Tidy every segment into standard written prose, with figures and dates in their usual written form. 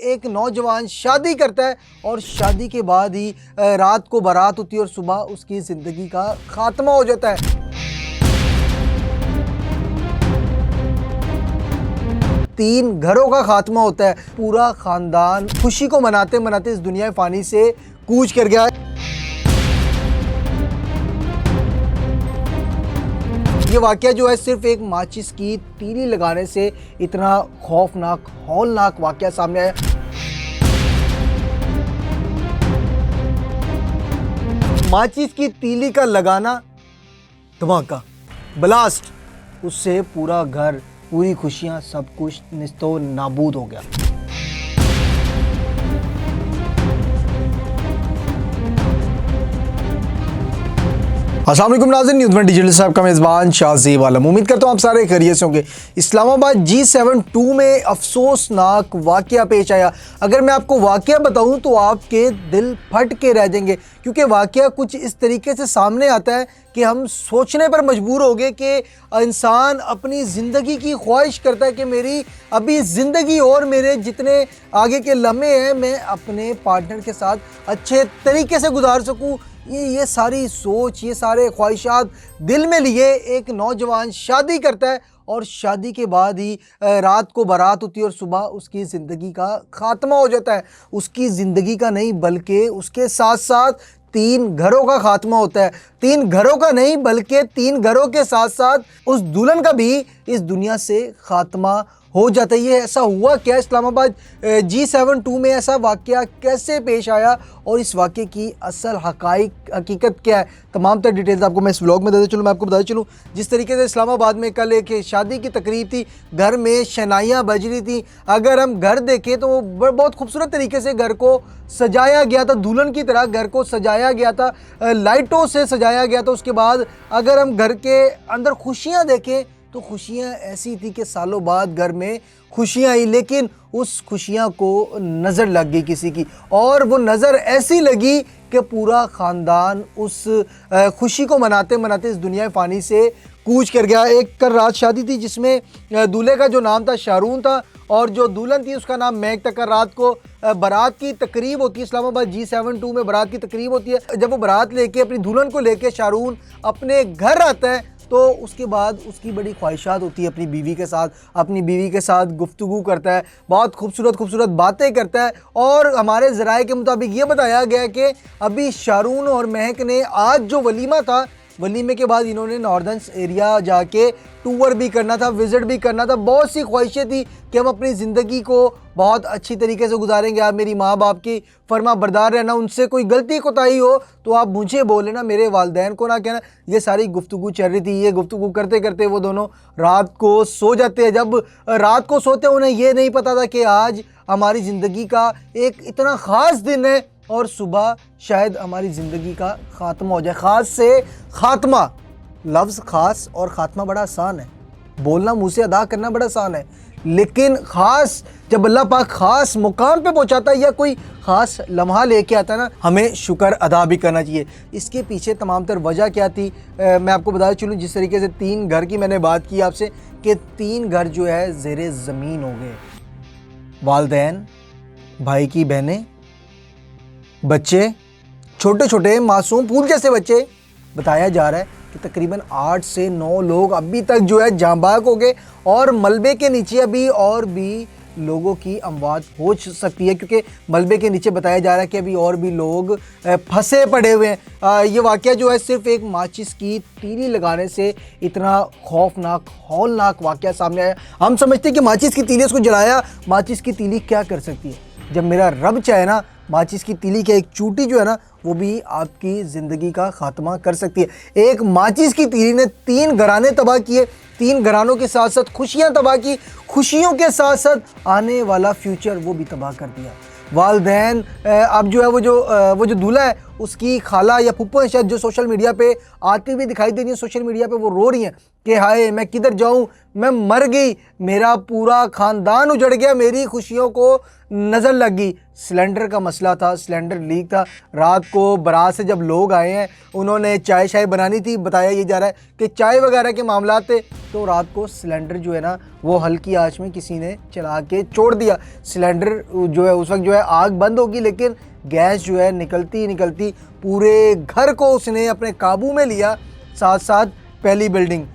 एक नौजवान शादी करता है और शादी के बाद ही रात को बारात होती है और सुबह उसकी ज़िंदगी का खात्मा हो जाता है। तीन घरों का खात्मा होता है। पूरा खानदान खुशी को मनाते मनाते इस दुनिया फ़ानी से कूच कर गया है। ये वाक़या जो है सिर्फ एक माचिस की तीली लगाने से इतना खौफनाक हौलनाक वाक़या सामने आया। माचिस की तीली का लगाना, धमाका, ब्लास्ट, उससे पूरा घर, पूरी खुशियां, सब कुछ निस्तो नाबूद हो गया। अस्सलाम वालेकुम नाज़रीन, न्यूज़ में डिजिटल साहब का मेज़बान शाहज़ेब आलम। उम्मीद करता हूँ आप सारे खैरियत से होंगे। इस्लामाबाद G7-2 में अफसोसनाक वाक़या पेश आया। अगर मैं आपको वाक़या बताऊँ तो आपके दिल फट के रह जाएंगे, क्योंकि वाक़या कुछ इस तरीके से सामने आता है कि हम सोचने पर मजबूर हो गए कि इंसान अपनी ज़िंदगी की ख्वाहिश करता है कि मेरी अभी ज़िंदगी और मेरे जितने आगे के लम्हे हैं मैं अपने पार्टनर के साथ अच्छे तरीके से गुजार सकूँ। ये सारी सोच, ये सारे ख्वाहिशात दिल में लिए एक नौजवान शादी करता है और शादी के बाद ही रात को बारात होती है और सुबह उसकी ज़िंदगी का खात्मा हो जाता है। उसकी ज़िंदगी का नहीं बल्कि उसके साथ साथ तीन घरों का खात्मा होता है। तीन घरों का नहीं बल्कि तीन घरों के साथ साथ उस दुल्हन का भी इस दुनिया से खात्मा हो जाता है। ये ऐसा हुआ क्या? इस्लामाबाद G7-2 में ऐसा वाक़या कैसे पेश आया और इस वाक़े की असल हकीकत क्या है? तमाम तर डिटेल्स आपको मैं इस व्लॉग में देते चलूँ। मैं आपको बताते चलूँ, जिस तरीके से इस्लामाबाद में कल एक शादी की तकरीब थी, घर में शनाइयाँ बज रही थी। अगर हम घर देखें तो बहुत खूबसूरत तरीके से घर को सजाया गया था, दुल्हन की तरह घर को सजाया गया था, लाइटों से सजाया गया था। उसके बाद अगर हम घर के अंदर खुशियाँ देखें तो खुशियाँ ऐसी थी कि सालों बाद घर में खुशियाँ आई, लेकिन उस खुशियाँ को नज़र लग गई किसी की, और वो नज़र ऐसी लगी कि पूरा ख़ानदान उस खुशी को मनाते मनाते इस दुनिया फ़ानी से कूच कर गया। एक कल रात शादी थी जिसमें दूल्हे का जो नाम था शारून था और जो दुल्हन थी उसका नाम महक था। कल रात को बारात की तकरीब होती है। इस्लामाबाद G7-2 में बारात की तकरीब होती है। जब वो बारात लेके अपनी दुल्हन को लेके शारून अपने घर आता है तो उसके बाद उसकी बड़ी ख्वाहिशात होती है अपनी बीवी के साथ गुफ्तगू करता है, बहुत खूबसूरत बातें करता है। और हमारे ज़राए के मुताबिक ये बताया गया कि अभी शारून और महक ने आज जो वलीमा था, वलीमे के बाद इन्होंने नॉर्दर्न एरिया जाके टूर भी करना था, विज़िट भी करना था। बहुत सी ख्वाहिशें थी कि हम अपनी ज़िंदगी को बहुत अच्छी तरीके से गुजारेंगे। आप मेरी माँ बाप की फरमा बरदार रहना, उनसे कोई गलती कोताही हो तो आप मुझे बोले ना, मेरे वालिदैन को ना कहना। ये सारी गुफ्तगू चल रही थी। ये गुफ्तगू करते करते वो दोनों रात को सो जाते हैं। जब रात को सोते उन्हें ये नहीं पता था कि आज हमारी ज़िंदगी का एक इतना ख़ास दिन है और सुबह शायद हमारी ज़िंदगी का ख़ात्मा हो जाए। ख़ास से ख़ात्मा, लफ्ज़ ख़ास और ख़ात्मा बड़ा आसान है, बोलना मुँह से अदा करना बड़ा आसान है, लेकिन ख़ास जब अल्लाह पाक ख़ास मुकाम पे पहुँचाता है या कोई ख़ास लम्हा लेके आता है ना, हमें शुक्र अदा भी करना चाहिए। इसके पीछे तमाम तर वजह क्या थी मैं आपको बताते चलूँ। जिस तरीके से तीन घर की मैंने बात की आपसे कि तीन घर जो है ज़ेरे ज़मीन हो गए। वालिदैन, भाई की बहनें, बच्चे, छोटे छोटे मासूम फूल जैसे बच्चे। बताया जा रहा है कि तकरीबन 8 से 9 लोग अभी तक जो है जांबाग हो गए और मलबे के नीचे अभी और भी लोगों की अमवात हो सकती है, क्योंकि मलबे के नीचे बताया जा रहा है कि अभी और भी लोग फंसे पड़े हुए हैं। ये वाक़या जो है सिर्फ एक माचिस की तीली लगाने से इतना खौफनाक हौलनाक वाक़या सामने आया। हम समझते हैं कि माचिस की तीली, उसको जलाया, माचिस की तीली क्या कर सकती है? जब मेरा रब चाहे ना, माचिस की तीली की एक चूटी जो है ना वो भी आपकी ज़िंदगी का ख़ात्मा कर सकती है। एक माचिस की तीली ने तीन घराने तबाह किए, तीन घरानों के साथ साथ खुशियां तबाह की, खुशियों के साथ साथ आने वाला फ्यूचर वो भी तबाह कर दिया। वालिदैन, अब जो है वो जो दूल्हा है उसकी खाला या फुप्पो है शायद, जो सोशल मीडिया पे आती भी दिखाई दे रही है, सोशल मीडिया पे वो रो रही हैं कि हाय मैं किधर जाऊं, मैं मर गई, मेरा पूरा ख़ानदान उजड़ गया, मेरी खुशियों को नज़र लग गई। सिलेंडर का मसला था, सिलेंडर लीक था। रात को बारात से जब लोग आए हैं, उन्होंने चाय शाय बनानी थी, बताया ये जा रहा है कि चाय वगैरह के मामला थे, तो रात को सिलेंडर जो है ना वो हल्की आंच में किसी ने चला के छोड़ दिया। सिलेंडर जो है उस वक्त जो है आग बंद होगी, लेकिन गैस जो है निकलती निकलती पूरे घर को उसने अपने काबू में लिया। साथ साथ पहली बिल्डिंग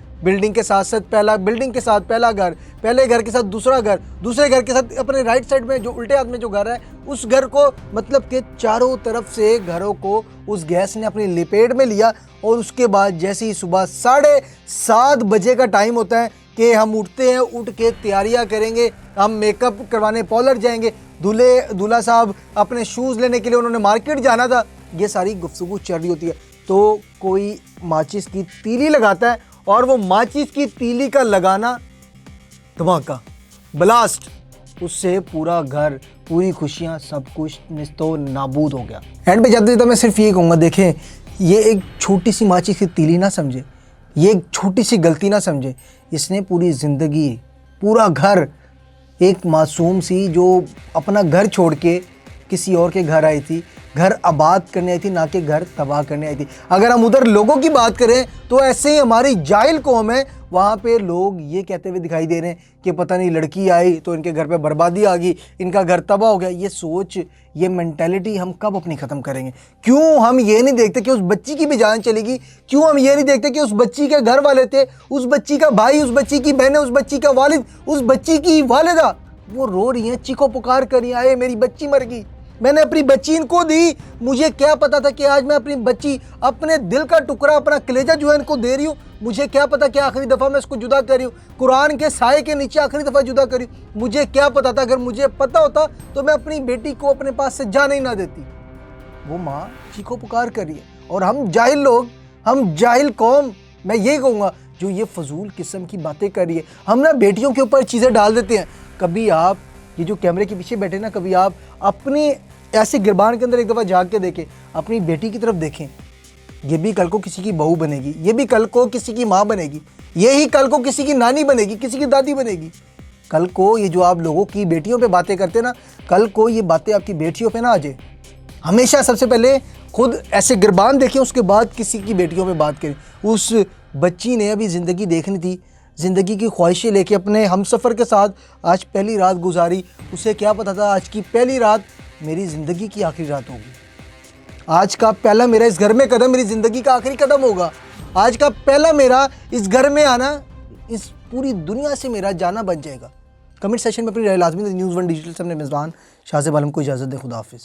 के साथ साथ बिल्डिंग के साथ पहला घर, पहले घर के साथ दूसरा घर, दूसरे घर के साथ अपने राइट साइड में जो उल्टे हाथ में जो घर है उस घर को, मतलब कि चारों तरफ से घरों को उस गैस ने अपनी लपेट में लिया। और उसके बाद जैसे ही सुबह 7:30 बजे का टाइम होता है कि हम उठते हैं, उठ के तैयारियां करेंगे, हम मेकअप करवाने पार्लर जाएंगे, दूल्हा साहब अपने शूज़ लेने के लिए उन्होंने मार्केट जाना था, ये सारी गुफ्तगू चल रही होती है। तो कोई माचिस की तीली लगाता है और वो माचिस की तीली का लगाना, धमाका, ब्लास्ट, उससे पूरा घर, पूरी खुशियाँ, सब कुछ निस्तो नाबूद हो गया। एंड पे जाते जाते मैं सिर्फ ये कहूँगा, देखें ये एक छोटी सी माचिस की तीली ना समझे, ये एक छोटी सी गलती ना समझे, इसने पूरी ज़िंदगी, पूरा घर, एक मासूम सी जो अपना घर छोड़ के किसी और के घर आई थी, घर आबाद करने आई थी, ना कि घर तबाह करने आई थी। अगर हम उधर लोगों की बात करें तो ऐसे ही हमारी जाहिल कौम है, वहाँ पे लोग ये कहते हुए दिखाई दे रहे हैं कि पता नहीं लड़की आई तो इनके घर पे बर्बादी आ गई, इनका घर तबाह हो गया। ये सोच, ये मेंटालिटी हम कब अपनी ख़त्म करेंगे? क्यों हम ये नहीं देखते कि उस बच्ची की भी जान चलेगी? क्यों हम ये नहीं देखते कि उस बच्ची के घर वाले थे, उस बच्ची का भाई, उस बच्ची की बहनें, उस बच्ची का वालिद, उस बच्ची की वालिदा, वो रो रही हैं, चीखो पुकार कर रही हैं, आए मेरी बच्ची मर गई, मैंने अपनी बच्ची इनको दी, मुझे क्या पता था कि आज मैं अपनी बच्ची, अपने दिल का टुकड़ा, अपना कलेजा जो है इनको दे रही हूँ, मुझे क्या पता कि आखिरी दफ़ा मैं इसको जुदा कर रही हूँ, कुरान के साए के नीचे आखिरी दफ़ा जुदा कर रही हूँ, मुझे क्या पता था? अगर मुझे पता होता तो मैं अपनी बेटी को अपने पास से जाने ही ना देती। वो माँ चीखो पुकार कर रही है, और हम जाहिल लोग, हम जाहिल कौम, मैं ये कहूँगा, जो ये फजूल किस्म की बातें कर रही है। हम ना बेटियों के ऊपर चीज़ें डाल देते हैं। कभी आप ये जो कैमरे के पीछे बैठे ना, कभी आप अपनी ऐसे गिरबान के अंदर एक दफ़ा झाँक के देखें, अपनी बेटी की तरफ देखें। ये भी कल को किसी की बहू बनेगी, ये भी कल को किसी की माँ बनेगी, ये ही कल को किसी की नानी बनेगी, किसी की दादी बनेगी। कल को ये जो आप लोगों की बेटियों पे बातें करते ना, कल को ये बातें आपकी बेटियों पे ना आ जाए। हमेशा सबसे पहले खुद ऐसे गिरबान देखें, उसके बाद किसी की बेटियों पे बात करें। उस बच्ची ने अभी ज़िंदगी देखनी थी, ज़िंदगी की ख्वाहिशें लेके अपने हमसफ़र के साथ आज पहली रात गुजारी। उसे क्या पता था आज की पहली रात मेरी ज़िंदगी की आखिरी रात होगी, आज का पहला मेरा इस घर में कदम मेरी ज़िंदगी का आखिरी कदम होगा, आज का पहला मेरा इस घर में आना इस पूरी दुनिया से मेरा जाना बन जाएगा। कमेंट सेक्शन में अपनी राय लाजमी। न्यूज़ 1 डिजिटल से अपने मेज़बान शाहज़ेब आलम को इजाज़त दें। खुदा हाफिज़।